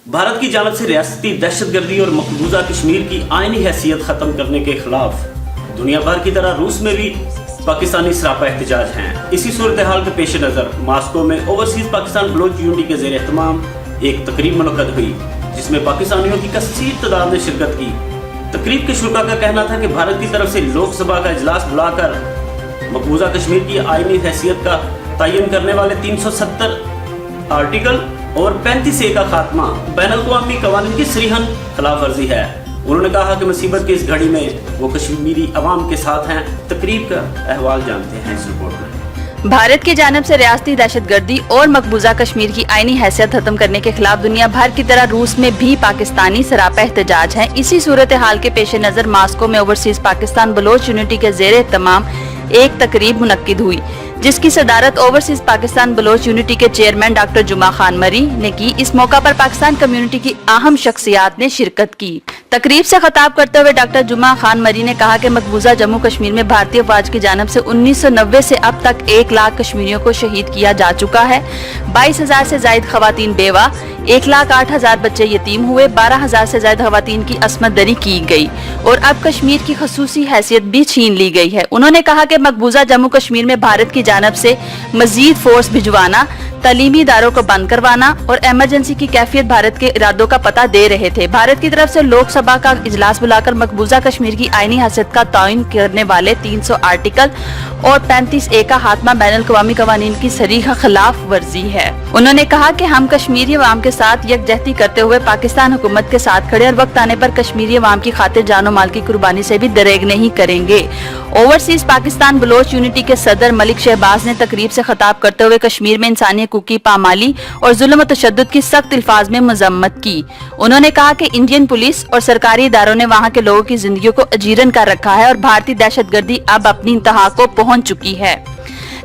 भारत की जानब से रियासती दहशतगर्दी और मकबूजा कश्मीर की आईनी हैसियत खत्म करने के खिलाफ दुनिया भर की तरह रूस में भी पाकिस्तानी सरापा एहतजाज हैं। इसी सूरत हाल के पेश नज़र मास्को में ओवरसीज पाकिस्तान बलोच यूनिटी के ज़ेर एहतमाम एक तकरीब मुनक्कद हुई, जिसमें पाकिस्तानियों की कसीर तादाद ने शिरकत की। तकरीब के शुरा का कहना था कि भारत की तरफ से लोकसभा का इजलास बुलाकर मकबूजा कश्मीर की आईनी हैसियत का तयन करने वाले 370 आर्टिकल और 35A का खात्मा बैनुल-अक़वामी क़वानीन की सरीहन खिलाफ वर्जी है। उन्होंने कहा कि मुसीबत की इस घड़ी में वो कश्मीरी अवाम के साथ हैं। तकरीब का अहवाल जानते हैं इस रिपोर्ट में। भारत की जानब से रियासती दहशतगर्दी और मकबूजा कश्मीर की आईनी हैसियत खत्म करने के खिलाफ दुनिया भर की तरह रूस में भी पाकिस्तानी सरापा एहतजाज है। इसी सूरत हाल के पेश नज़र मास्को में ओवरसीज पाकिस्तान बलोच यूनिटी के ज़ेर एहतमाम एक तकरीब मुनक्किद हुई, जिसकी सदारत ओवरसीज पाकिस्तान बलोच यूनिटी के चेयरमैन डॉक्टर जुमा खान मरी ने की। इस मौका पर पाकिस्तान कम्युनिटी की अहम शख्सियात ने शिरकत की। तकरीब से खिताब करते हुए डॉक्टर जुमा खान मरी ने कहा कि मकबूजा जम्मू कश्मीर में भारतीय फौज की जानब से 1990 से अब तक 1 लाख कश्मीरियों को शहीद किया जा चुका है। 22,000 से ज्यादा खवातीन बेवा, 1,08,000 बच्चे यतीम हुए, 12,000 से ज्यादा खवातीन की अस्मत दरी की गई और अब कश्मीर की खसूसी हैसियत भी छीन ली गई है। उन्होंने कहा कि मकबूजा जम्मू कश्मीर में भारत की जानब से मजीद फोर्स भिजवाना, तालीमी इदारों को बंद करवाना और एमरजेंसी की कैफियत भारत के इरादों का पता दे रहे थे। भारत की तरफ से लोकसभा का इजलास बुलाकर मकबूजा कश्मीर की आईनी हैसियत का तयन करने वाले 300 आर्टिकल और 35A का खात्मा बैनुल-अक़वामी क़वानीन की सरीह खिलाफ वर्जी है। उन्होंने कहा कि हम कश्मीरी अवाम के साथ यकजहती करते हुए पाकिस्तान हुकूमत के साथ खड़े और वक्त आने पर कश्मीरी अवाम की खातिर जानो माल की कुर्बानी से भी दरेग नहीं करेंगे। ओवरसीज पाकिस्तान बलोच यूनिटी के सदर मलिक शहबाज ने तकरीब से खिताब करते हुए कश्मीर में इंसानी हकूक़ की पामाली और जुल्म और तशद्दुद की सख्त अल्फाज में मजम्मत की। उन्होंने कहा कि इंडियन पुलिस और सरकारी इदारों ने वहाँ के लोगों की जिंदगी को अजीरन कर रखा है और भारतीय दहशतगर्दी अब अपनी इंतहा को पहुँच चुकी है।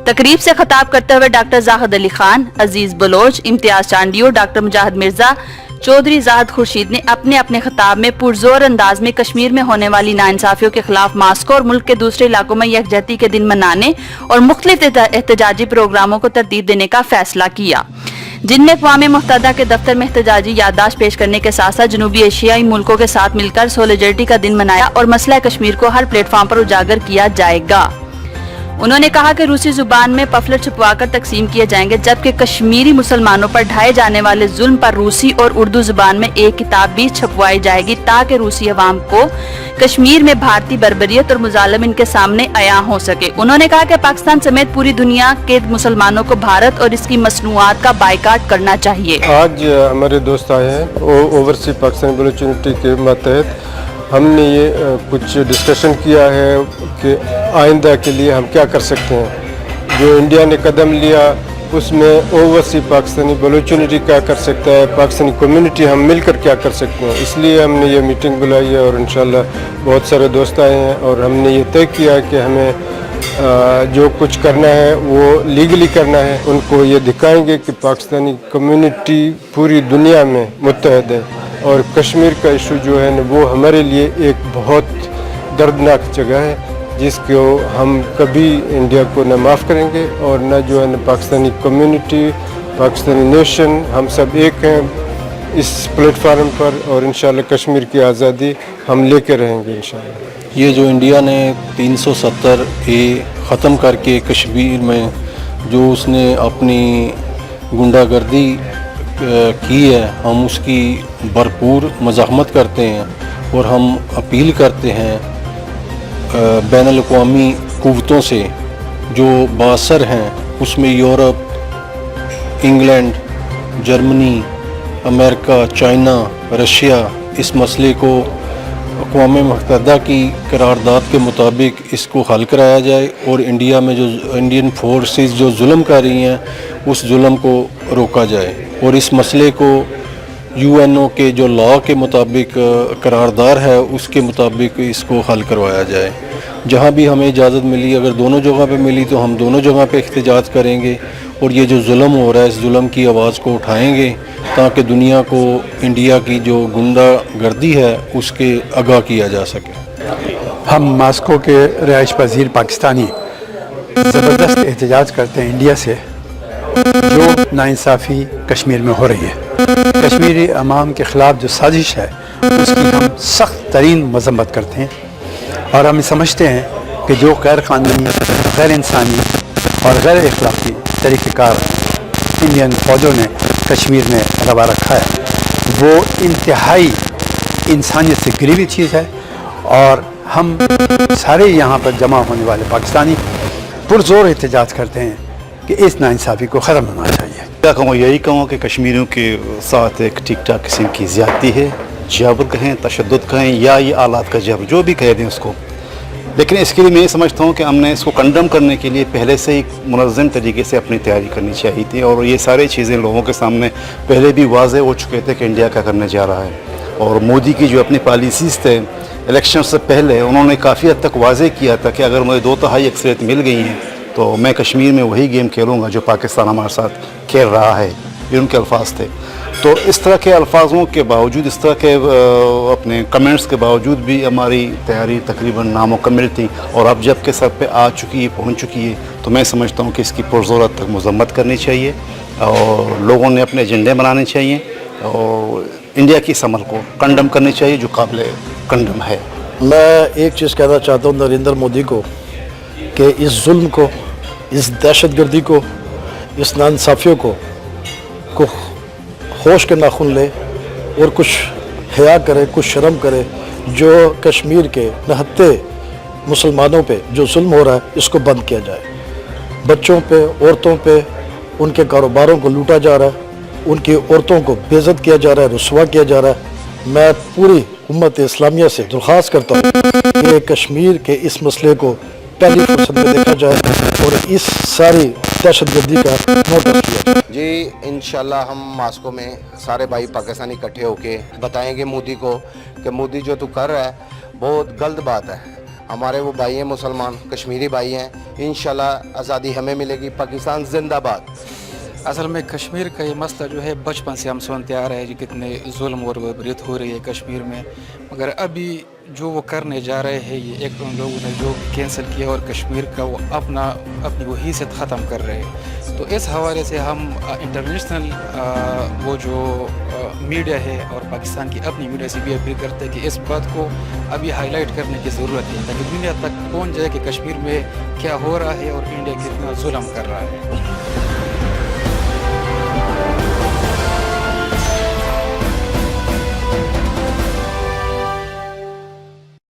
तकरीब से खिताब करते हुए डॉक्टर जाहिद अली खान, अजीज बलोच, इम्तियाज चांडियो, डॉक्टर मुजाहिद मिर्जा, चौधरी जाहिद खुर्शीद ने अपने अपने खिताब में पुरजोर अंदाज में कश्मीर में होने वाली नाइंसाफियों के खिलाफ मास्को और मुल्क के दूसरे इलाकों में यकजहती के दिन मनाने और मुख्तलिफ एहतजाजी प्रोग्रामों को तरतीब देने का फैसला किया, जिनमें अक़वाम मुत्तहिदा के दफ्तर में एहतजाजी याददाश्त पेश करने के साथ साथ जनूबी एशियाई मुल्कों के साथ मिलकर सोलिडरिटी का दिन मनाया और मसला कश्मीर को हर प्लेटफॉर्म पर उजागर किया जाएगा। उन्होंने कहा कि रूसी जुबान में पफलेट छपवाकर तकसीम किए जाएंगे, जबकि कश्मीरी मुसलमानों पर ढाए जाने वाले जुल्म पर रूसी और उर्दू जुबान में एक किताब भी छपवाई जाएगी, ताकि रूसी अवाम को कश्मीर में भारतीय बर्बरियत और मुजालिम इनके सामने आया हो सके। उन्होंने कहा कि पाकिस्तान समेत पूरी दुनिया के मुसलमानों को भारत और इसकी मसनूआत का बाइकाट करना चाहिए। आज हमारे दोस्त आए हैं ओवरसीज पाकिस्तान बलोच यूनिटी के मातहत हमने ये कुछ डिस्कशन किया है कि आइंदा के लिए हम क्या कर सकते हैं। जो इंडिया ने कदम लिया उसमें ओवरसीज पाकिस्तानी बलोच यूनिटी क्या कर सकता है, पाकिस्तानी कम्युनिटी हम मिलकर क्या कर सकते हैं, इसलिए हमने ये मीटिंग बुलाई है और इंशाल्लाह बहुत सारे दोस्त आए हैं और हमने ये तय किया है कि हमें जो कुछ करना है वो लीगली करना है। उनको ये दिखाएंगे कि पाकिस्तानी कम्युनिटी पूरी दुनिया में मुत्तहद है और कश्मीर का इशू जो है न वो हमारे लिए एक बहुत दर्दनाक जगह है, जिसको हम कभी इंडिया को न माफ़ करेंगे और न जो है न पाकिस्तानी कम्युनिटी, पाकिस्तानी नेशन, हम सब एक हैं इस प्लेटफार्म पर और इंशाल्लाह कश्मीर की आज़ादी हम लेके रहेंगे इंशाल्लाह। ये जो इंडिया ने 370A ख़त्म करके कश्मीर में जो उसने अपनी गुंडागर्दी की है, हम उसकी भरपूर मज़ाहमत करते हैं और हम अपील करते हैं बैनुल-अक़वामी क़ुव्वतों से जो बासर हैं, उसमें Europe, England, Germany, America, China, Russia, इस मसले को अक़वाम मुत्तहिदा की करारदाद के मुताबिक इसको हल कराया जाए और इंडिया में जो इंडियन फोर्सेस जो जुल्म कर रही हैं उस जुल्म को रोका जाए और इस मसले को UNO के जो लॉ के मुताबिक करारदार है उसके मुताबिक इसको हल करवाया जाए। जहाँ भी हमें इजाज़त मिली, अगर दोनों जगह पे मिली तो हम दोनों जगह पे एहतजाज करेंगे और ये जो जुल्म हो रहा है इस जुल्म की आवाज़ को उठाएंगे ताकि दुनिया को इंडिया की जो गुंडागर्दी है उसके आगाह किया जा सके। हम मास्को के रिहाइश पज़ीर पाकिस्तानी ज़बरदस्त एहतजाज करते हैं इंडिया से जो नाइंसाफ़ी कश्मीर में हो रही है। کشمیری عوام کے خلاف جو سازش ہے اس کی ہم سخت ترین مذمت کرتے ہیں، اور ہم سمجھتے ہیں کہ جو غیر قانونی، غیر انسانی اور غیر اخلاقی طریقہ کار انڈین فوجوں نے کشمیر میں روا رکھا ہے وہ انتہائی انسانیت سے گری ہوئی چیز ہے، اور ہم سارے یہاں پر جمع ہونے والے پاکستانی پرزور احتجاج کرتے ہیں کہ اس ناانصافی کو ختم ہونا چاہیے۔ کیا کہوں، یہی کہوں کہ کشمیریوں کے ساتھ ایک ٹھیک ٹھاک قسم کی زیادتی ہے، جبر کہیں، تشدد کہیں، یا یہ آلات کا جبر، جو بھی کہہ دیں اس کو، لیکن اس کے لیے میں یہ سمجھتا ہوں کہ ہم نے اس کو کنڈم کرنے کے لیے پہلے سے ہی منظم طریقے سے اپنی تیاری کرنی چاہیے تھی، اور یہ ساری چیزیں لوگوں کے سامنے پہلے بھی واضح ہو چکے تھے کہ انڈیا کیا کرنے جا رہا ہے، اور مودی کی جو اپنی پالیسیز تھے الیکشن سے پہلے انہوں نے کافی حد تک واضح کیا تھا کہ اگر مجھے 2/3 اکثریت مل گئی ہیں تو میں کشمیر میں وہی گیم کھیلوں گا جو پاکستان ہمارے ساتھ کھیل رہا ہے، یہ ان کے الفاظ تھے۔ تو اس طرح کے الفاظوں کے باوجود، اس طرح کے اپنے کمنٹس کے باوجود بھی ہماری تیاری تقریباً نامکمل تھی، اور اب جب کہ سب پہ آ چکی ہے، پہنچ چکی ہے، تو میں سمجھتا ہوں کہ اس کی پرزور حد تک مذمت کرنی چاہیے، اور لوگوں نے اپنے ایجنڈے بنانے چاہیے، اور انڈیا کی اس عمل کو کنڈم کرنی چاہیے جو قابل کنڈم ہے۔ میں ایک چیز کہنا چاہتا ہوں نریندر مودی کو کہ اس ظلم کو، اس دہشت گردی کو، اس ناانصافیوں کو ہوش کے ناخن لے اور کچھ حیا کرے، کچھ شرم کرے۔ جو کشمیر کے نہتے مسلمانوں پہ جو ظلم ہو رہا ہے اس کو بند کیا جائے، بچوں پہ، عورتوں پہ، ان کے کاروباروں کو لوٹا جا رہا ہے، ان کی عورتوں کو بے عزت کیا جا رہا ہے، رسوا کیا جا رہا ہے۔ میں پوری امت اسلامیہ سے درخواست کرتا ہوں کہ کشمیر کے اس مسئلے کو پہلی فرصت میں دیکھا جائے اور اس ساری دہشت گردی کا نوٹس کیا جائے۔ جی انشاءاللہ ہم ماسکو میں سارے بھائی پاکستانی اکٹھے ہو کے بتائیں گے مودی کو کہ مودی جو تو کر رہا ہے بہت غلط بات ہے، ہمارے وہ بھائی ہیں مسلمان، کشمیری بھائی ہیں، انشاءاللہ آزادی ہمیں ملے گی، پاکستان زندہ باد۔ اصل میں کشمیر کا یہ مسئلہ جو ہے بچپن سے ہم سنتے آ رہے ہیں کہ کتنے ظلم اور بربریت ہو رہی ہے کشمیر میں، مگر ابھی جو وہ کرنے جا رہے ہیں، یہ ایک ان لوگوں نے جو کینسل کیا اور کشمیر کا وہ اپنی وہ حیثیت ختم کر رہے ہیں۔ تو اس حوالے سے ہم انٹرنیشنل وہ جو میڈیا ہے اور پاکستان کی اپنی میڈیا سے بھی اپیل کرتے ہیں کہ اس بات کو ابھی ہائی لائٹ کرنے کی ضرورت ہے تاکہ دنیا تک پہنچ جائے کہ کشمیر میں کیا ہو رہا ہے اور انڈیا کتنا ظلم کر رہا ہے۔